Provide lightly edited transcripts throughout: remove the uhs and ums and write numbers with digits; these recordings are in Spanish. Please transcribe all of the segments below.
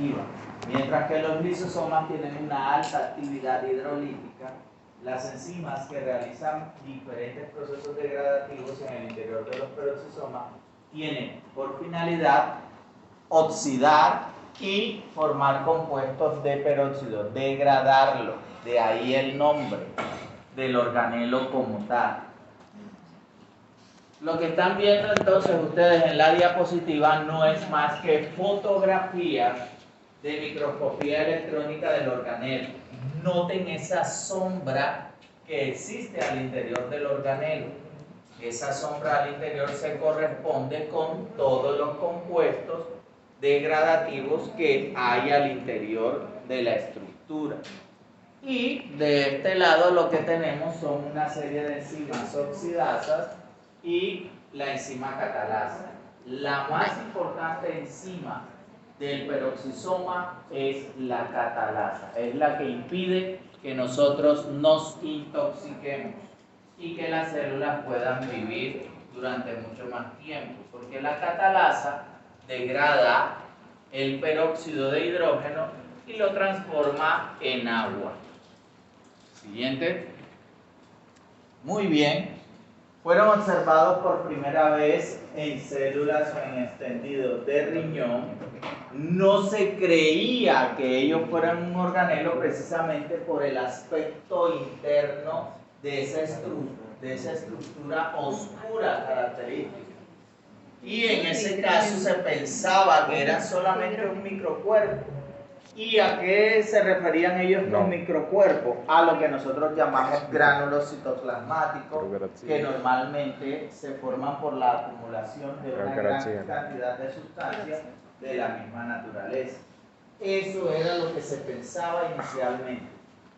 oxidativa. Mientras que los lisosomas tienen una alta actividad hidrolítica, las enzimas que realizan diferentes procesos degradativos en el interior de los peroxisomas tienen por finalidad oxidar y formar compuestos de peróxido, degradarlo. De ahí el nombre del organelo como tal. Lo que están viendo entonces ustedes en la diapositiva no es más que fotografías de microscopía electrónica del organelo. Noten esa sombra que existe al interior del organelo. Esa sombra al interior se corresponde con todos los compuestos degradativos que hay al interior de la estructura. Y de este lado lo que tenemos son una serie de enzimas oxidasas y la enzima catalasa. La más importante enzima del peroxisoma es la catalasa, es la que impide que nosotros nos intoxiquemos y que las células puedan vivir durante mucho más tiempo, porque la catalasa degrada el peróxido de hidrógeno y lo transforma en agua. Siguiente. Muy bien. Fueron observados por primera vez en células o en extendidos de riñón. No se creía que ellos fueran un organelo precisamente por el aspecto interno de esa estructura oscura característica. Y en ese caso se pensaba que era solamente un microcuerpo. ¿Y a qué se referían ellos con microcuerpos? A lo que nosotros llamamos gránulos citoplasmáticos, que normalmente se forman por la acumulación de una gran cantidad de sustancias de la misma naturaleza. Eso era lo que se pensaba inicialmente,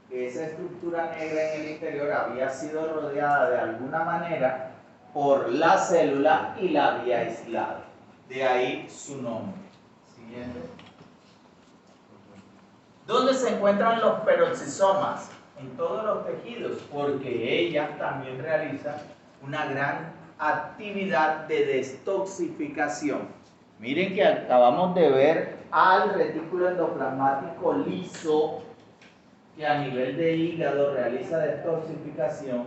que esa estructura negra en el interior había sido rodeada de alguna manera por la célula y la había aislado. De ahí su nombre. Siguiente. ¿Dónde se encuentran los peroxisomas? En todos los tejidos, porque ellas también realizan una gran actividad de detoxificación. Miren que acabamos de ver al retículo endoplasmático liso, que a nivel de hígado realiza detoxificación,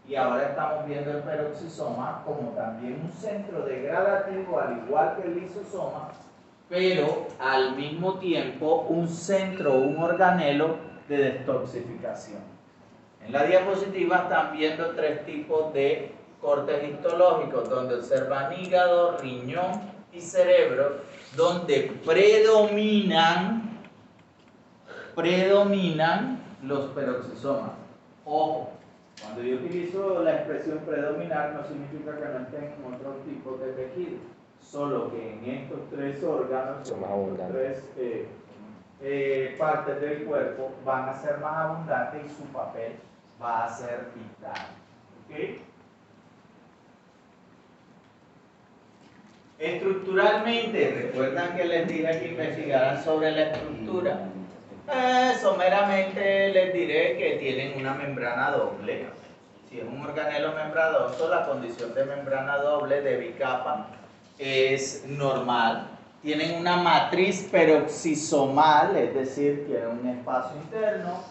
y ahora estamos viendo el peroxisoma como también un centro degradativo, al igual que el lisosoma, pero al mismo tiempo un centro, un organelo de detoxificación. En la diapositiva están viendo tres tipos de cortes histológicos, donde observan hígado, riñón y cerebro, donde predominan los peroxisomas. Ojo, cuando yo utilizo la expresión predominar no significa que no estén en otros tipos de tejidos, solo que en estos tres órganos, tres partes del cuerpo van a ser más abundantes y su papel va a ser vital. ¿Okay? Estructuralmente, recuerdan que les dije que investigaran sobre la estructura. Someramente les diré que tienen una membrana doble. Si es un organelo membranoso, la condición de membrana doble de bicapa es normal. Tienen una matriz peroxisomal, es decir, tienen un espacio interno.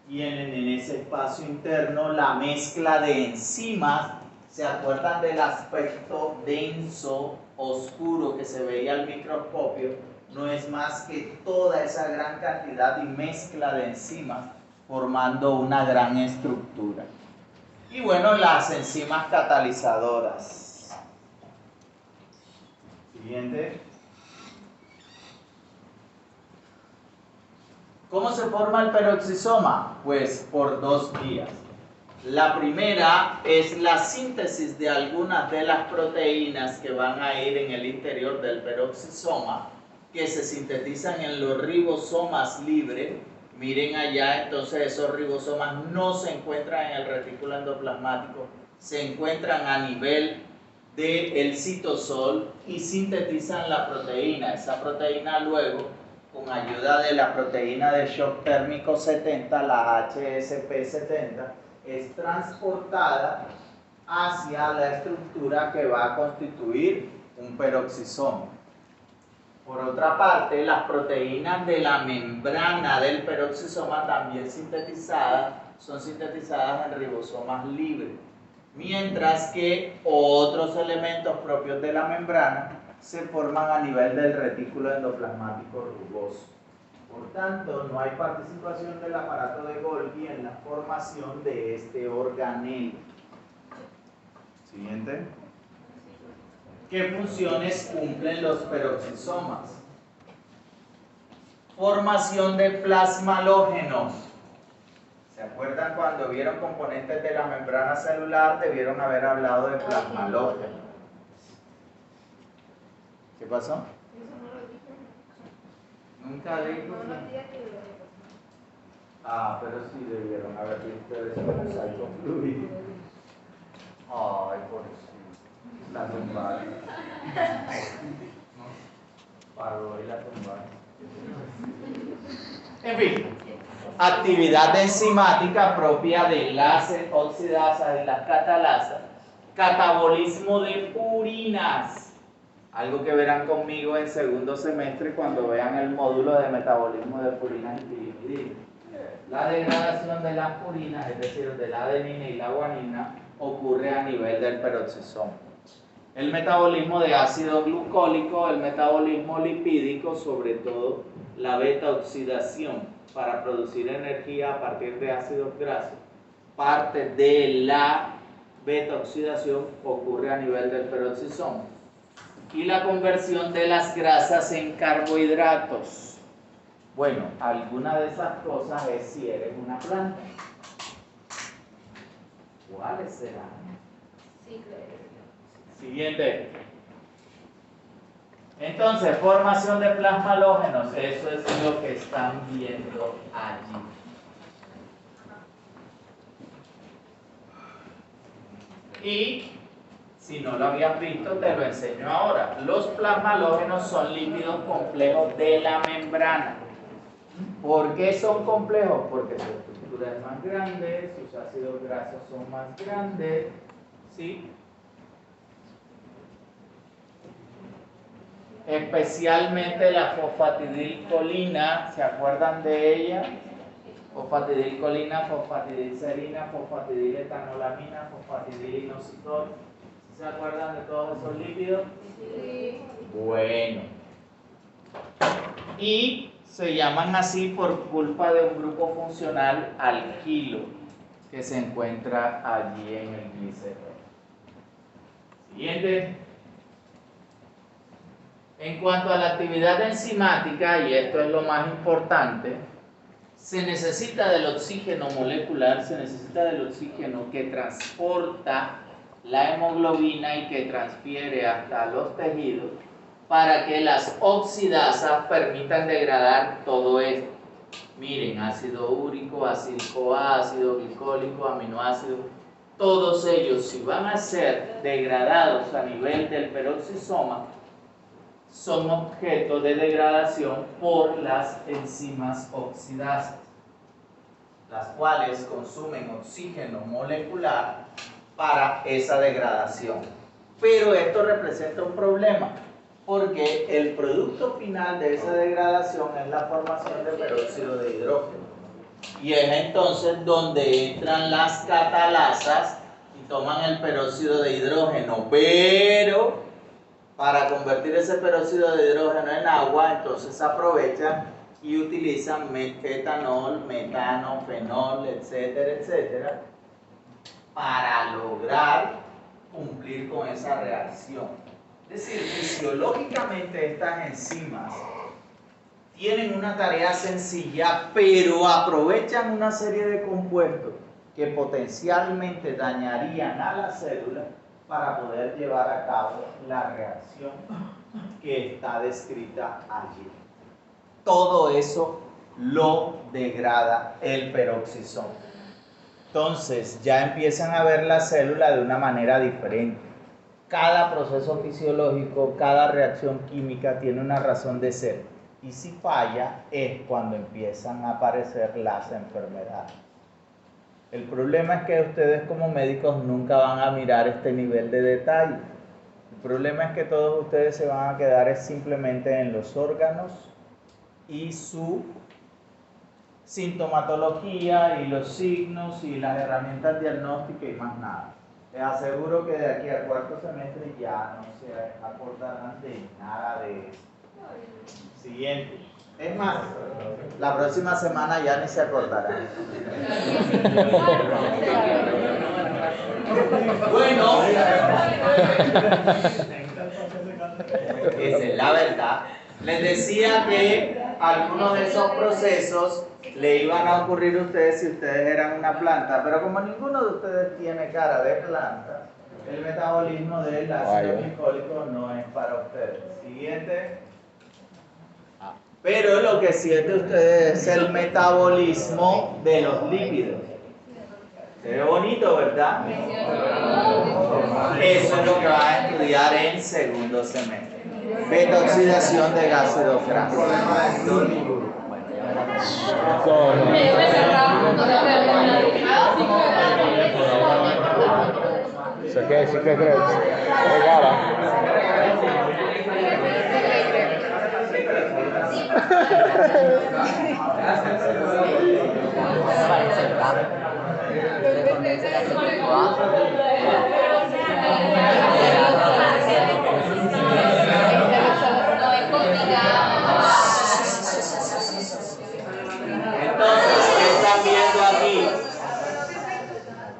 Tienen en ese espacio interno la mezcla de enzimas. ¿Se acuerdan del aspecto denso, oscuro que se veía al microscopio? No es más que toda esa gran cantidad y mezcla de enzimas formando una gran estructura. Y bueno, las enzimas catalizadoras. Siguiente. ¿Cómo se forma el peroxisoma? Pues por dos vías. La primera es la síntesis de algunas de las proteínas que van a ir en el interior del peroxisoma, que se sintetizan en los ribosomas libres. Miren allá, entonces esos ribosomas no se encuentran en el retículo endoplasmático, se encuentran a nivel del citosol y sintetizan la proteína. Esa proteína luego, con ayuda de la proteína de shock térmico 70, la HSP70, es transportada hacia la estructura que va a constituir un peroxisoma. Por otra parte, las proteínas de la membrana del peroxisoma también son sintetizadas en ribosomas libres, mientras que otros elementos propios de la membrana se forman a nivel del retículo endoplasmático rugoso. Por tanto, no hay participación del aparato de Golgi en la formación de este organelo. Siguiente. ¿Qué funciones cumplen los peroxisomas? Formación de plasmalógenos. ¿Se acuerdan cuando vieron componentes de la membrana celular? Debieron haber hablado de plasmalógenos. ¿Qué pasó? Nunca dijo. Ah, pero sí debieron haber visto eso en el mosaico fluido. Ay, por eso. La tumbaron. Paró y la tumbaron. En fin, actividad enzimática propia de las oxidasas y las catalasas. Catabolismo de purinas. Algo que verán conmigo en segundo semestre cuando vean el módulo de metabolismo de purinas y pirimidina. La degradación de las purinas, es decir, de la adenina y la guanina, ocurre a nivel del peroxisoma. El metabolismo de ácido glucólico, el metabolismo lipídico, sobre todo la beta-oxidación para producir energía a partir de ácidos grasos, parte de la beta-oxidación ocurre a nivel del peroxisoma. Y la conversión de las grasas en carbohidratos. Bueno, alguna de esas cosas es si eres una planta. ¿Cuáles serán? Sí, claro. Siguiente. Entonces, formación de plasmalógenos, eso es lo que están viendo allí. Y si no lo habías visto, te lo enseño ahora. Los plasmalógenos son lípidos complejos de la membrana. ¿Por qué son complejos? Porque su estructura es más grande, sus ácidos grasos son más grandes, ¿sí? Especialmente la fosfatidilcolina, ¿se acuerdan de ella? Fosfatidilcolina, fosfatidilserina, fosfatidiletolamina, fosfatidilinositol. ¿Se acuerdan de todos esos lípidos? Sí. Bueno. Y se llaman así por culpa de un grupo funcional alquilo que se encuentra allí en el glicerol. Siguiente. En cuanto a la actividad enzimática, y esto es lo más importante, se necesita del oxígeno molecular, se necesita del oxígeno que transporta la hemoglobina y que transfiere hasta los tejidos para que las oxidasas permitan degradar todo esto. Miren, ácido úrico, ácido CoA, ácido glicólico, aminoácidos, todos ellos, si van a ser degradados a nivel del peroxisoma, son objeto de degradación por las enzimas oxidasas, las cuales consumen oxígeno molecular para esa degradación. Pero esto representa un problema, porque el producto final de esa degradación es la formación de peróxido de hidrógeno. Y es entonces donde entran las catalasas y toman el peróxido de hidrógeno, pero para convertir ese peróxido de hidrógeno en agua, entonces aprovechan y utilizan etanol, metano, fenol, etcétera, etcétera, para lograr cumplir con esa reacción. Es decir, fisiológicamente estas enzimas tienen una tarea sencilla, pero aprovechan una serie de compuestos que potencialmente dañarían a la célula para poder llevar a cabo la reacción que está descrita allí. Todo eso lo degrada el peroxisoma. Entonces ya empiezan a ver la célula de una manera diferente. Cada proceso fisiológico, cada reacción química tiene una razón de ser. Y si falla es cuando empiezan a aparecer las enfermedades. El problema es que ustedes como médicos nunca van a mirar este nivel de detalle. problema es que todos ustedes se van a quedar simplemente en los órganos y su sintomatología y los signos y las herramientas diagnósticas y más nada. Les aseguro que de aquí al cuarto semestre ya no se acordarán de nada de eso. Siguiente. Es más, la próxima semana ya ni se acordarán. Bueno, esa es la verdad. Les decía que algunos de esos procesos le iban a ocurrir a ustedes si ustedes eran una planta, pero como ninguno de ustedes tiene cara de planta, el metabolismo del ácido glicólico no es para ustedes. Siguiente. Pero lo que sí es de ustedes es el metabolismo de los lípidos. Se ve bonito, ¿verdad? Eso es lo que van a estudiar en segundo semestre. Beta-oxidación de ácido graso. Eso que sí que crees. Regala.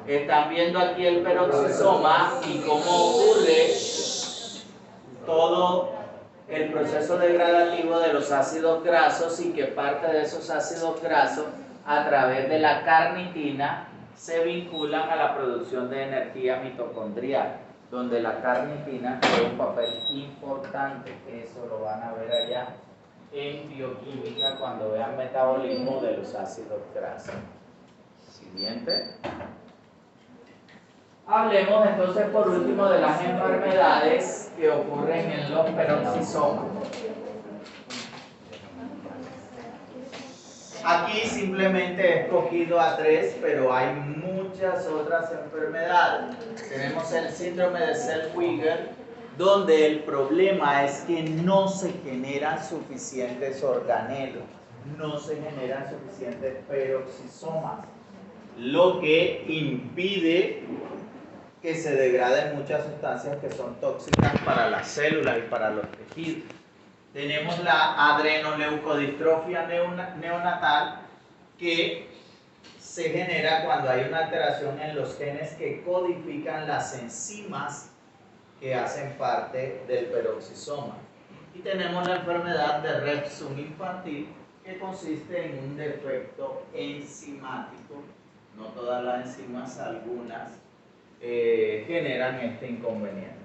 Están viendo aquí el peroxisoma y cómo ocurre todo el proceso degradativo de los ácidos grasos y que parte de esos ácidos grasos a través de la carnitina se vinculan a la producción de energía mitocondrial, donde la carnitina juega un papel importante. Eso lo van a ver allá en bioquímica cuando vean metabolismo de los ácidos grasos. Siguiente. Hablemos entonces por último de las enfermedades que ocurren en los peroxisomas. Aquí simplemente he escogido a 3, pero hay muchas otras enfermedades. Tenemos el síndrome de Zellweger, donde el problema es que no se generan suficientes organelos, no se generan suficientes peroxisomas, lo que impide que se degraden muchas sustancias que son tóxicas para las células y para los tejidos. Tenemos la adrenoleucodistrofia neonatal, que se genera cuando hay una alteración en los genes que codifican las enzimas que hacen parte del peroxisoma. Y tenemos la enfermedad de Refsum infantil, que consiste en un defecto enzimático. No todas las enzimas, algunas generan este inconveniente.